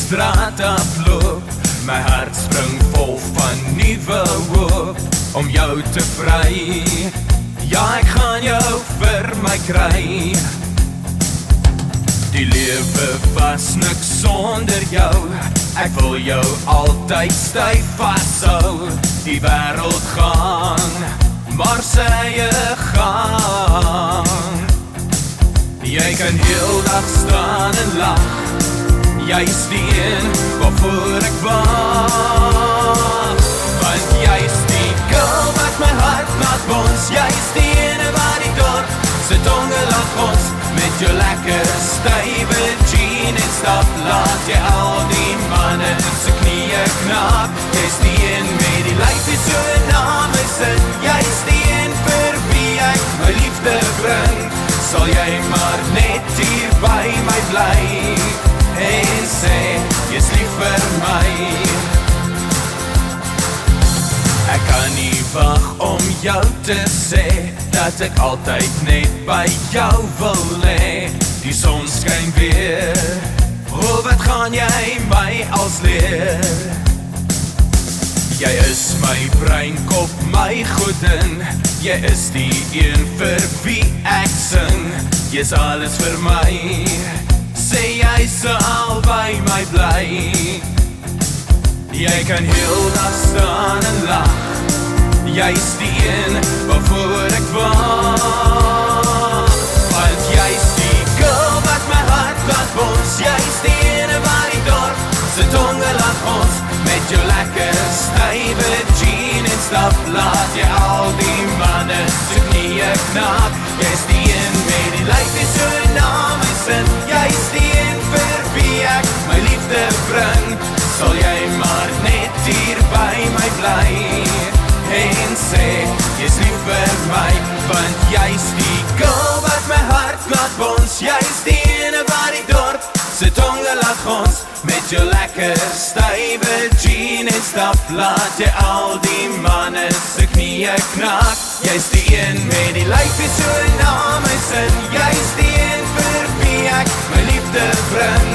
straat afloop, my hart spring vol van nuwe hoop om jou te vry. Ja, ek gaan jou vir my kry. Die lewe was niks sonder jou, ek wil jou altyd styf vashou. Die wêreld gaan, maar sy gang. Jy kan heel dag staan en lag, jy is die een waarvoor ek wag. Want jy is die girl wat my hart laat bons, jy is die ene wat die dorp se tonge laat ons. Met jou lekker stywe jean en stap, laat jy al die manne se knieë knap. Jy is die een met die lyfie so na my sin, jy is die een vir wie ek my liefde bring. Sal jy maar net hier by my bly en sê, jy's lief vir my. Ek kan nie wag om jou te sê, dat ek altyd net by jou wil lê. Die son skyn weer, oh wat gaan jy my als leer. Jy is my breinkop, my godin, jy is die een vir wie ek sing. Jy's alles vir my, sê jy sal by my bly. Jy kan heel dag staan en lag, jy is die een waarvoor ek wag. Want jy is die girl wat my hart laat bons, jy is die ene wat die dorp se tonge laat ons. Met jou lekker stywe jean en stap, laat jy al die manne se knieë knap. Jy is die een met die lyfie so na my sin, jy is die een vir wie ek my liefde bring. Sal jy maar net hier by my bly en sê, jy's lief vir my. Want jy is die girl wat my hart laat bons, jy is die ene wat die dorp se tonge laat gons. Met jou lekker stywe jean en stap, laat jy al die manne se knieë knak. Jy is die een met die lyfie so na my sin, jy is die een vir wie ek my liefde bring.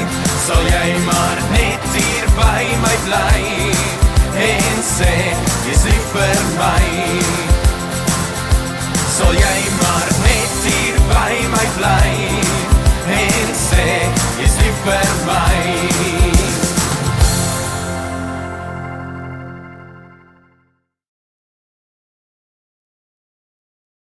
Sal jy maar net hier by my bly en sê, jy's lief vir my. Sal jy